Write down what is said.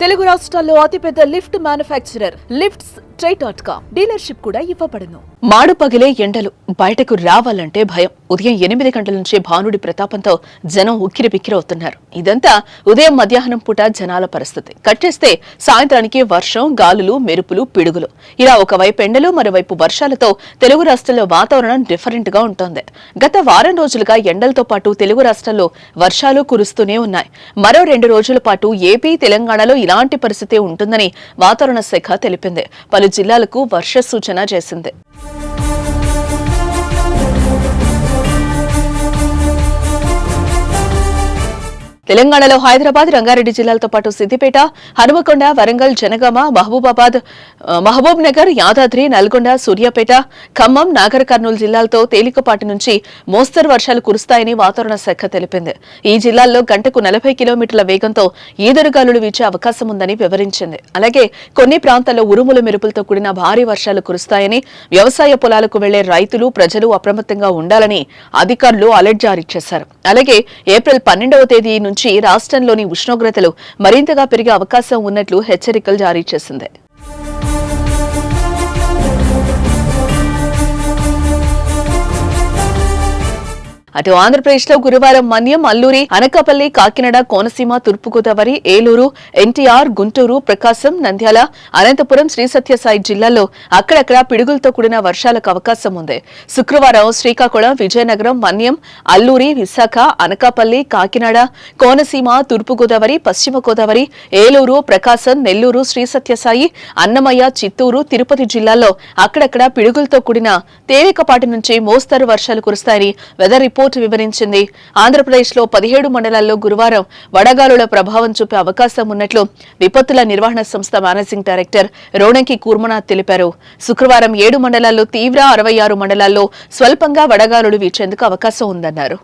తెలుగు రాష్ట్రాల్లో అతిపెద్ద lift manufacturer lifts ట్రై.com dealership కూడా ఇవ్వబడును. మాడు పగిలే ఎండలు బయటకు రావాలంటే భయం. ఉదయం 8 గంటల నుంచి భానుడి ప్రతాపంతో జనం ఉక్కిరి బిక్కిరవుతున్నారు. ఇదంతా ఉదయం మధ్యాహ్నం పూట జనాల పరిస్థితి. కట్టేస్తే సాయంత్రానికి వర్షం, గాలులు, మెరుపులు, పిడుగులు. ఇలా ఒకవైపు ఎండలు, మరోవైపు వర్షాలతో తెలుగు రాష్ట్రాల్లో వాతావరణం డిఫరెంట్ గా ఉంటోంది. గత వారం రోజులుగా ఎండలతో పాటు తెలుగు రాష్ట్రాల్లో వర్షాలు కురుస్తూనే ఉన్నాయి. మరో 2 రోజుల పాటు ఏపీ, తెలంగాణలో ఇలాంటి పరిస్థితి ఉంటుందని వాతావరణ శాఖ తెలిపింది. పలు జిల్లాలకు వర్ష సూచన చేసింది. తెలంగాణలో హైదరాబాద్, రంగారెడ్డి జిల్లాలతో పాటు సిద్దిపేట, హనుమకొండ, వరంగల్, జనగామ, మహబూబ్ నగర్, యాదాద్రి, నల్గొండ, సూర్యాపేట, ఖమ్మం, నాగర్ కర్నూలు జిల్లాలతో తేలికపాటి నుంచి మోస్తరు వర్షాలు కురుస్తాయని వాతావరణ శాఖ తెలిపింది. ఈ జిల్లాల్లో గంటకు 40 కిలోమీటర్ల వేగంతో ఈదురుగాలులు వీచే అవకాశం ఉందని వివరించింది. అలాగే కొన్ని ప్రాంతాల్లో ఉరుములు, మెరుపులతో కూడిన భారీ వర్షాలు కురుస్తాయని, వ్యవసాయ పొలాలకు వెళ్లే రైతులు, ప్రజలు అప్రమత్తంగా ఉండాలని అధికారులు అలర్ట్ జారీ చేశారు. అలాగే ఏప్రిల్ 12వ తేదీ నుంచి రాష్ట్రంలోని ఉష్ణోగ్రతలు మరింతగా పెరిగే అవకాశం ఉన్నట్లు హెచ్చరికలు జారీ చేసింది. అటు ఆంధ్రప్రదేశ్లో గురువారం మన్యం, అల్లూరి, అనకాపల్లి, కాకినాడ, కోనసీమ, తూర్పుగోదావరి, ఏలూరు, ఎన్టీఆర్, గుంటూరు, ప్రకాశం, నంద్యాల, అనంతపురం, శ్రీ సత్యసాయి జిల్లాల్లో అక్కడక్కడ పిడుగులతో కూడిన వర్షాలకు అవకాశం ఉంది. శుక్రవారం శ్రీకాకుళం, విజయనగరం, మన్యం, అల్లూరి, విశాఖ, అనకాపల్లి, కాకినాడ, కోనసీమ, తూర్పుగోదావరి, పశ్చిమ గోదావరి, ఏలూరు, ప్రకాశం, నెల్లూరు, శ్రీ సత్యసాయి, అన్నమయ్య, చిత్తూరు, తిరుపతి జిల్లాల్లో అక్కడక్కడ పిడుగులతో కూడిన తేలికపాటి నుంచి మోస్తరు వర్షాలు కురుస్తాయని వెదర్ రిపోర్ట్ వివరించింది. ఆంధ్రప్రదేశ్లో 17 మండలాల్లో గురువారం వడగాలుల ప్రభావం చూపే అవకాశం ఉన్నట్లు విపత్తుల నిర్వహణ సంస్థ మేనేజింగ్ డైరెక్టర్ రోణంకి కూర్మనాథ్ తెలిపారు. శుక్రవారం 7 మండలాల్లో తీవ్ర, 66 మండలాల్లో స్వల్పంగా వడగాలులు వీచేందుకు అవకాశం ఉందన్నారు.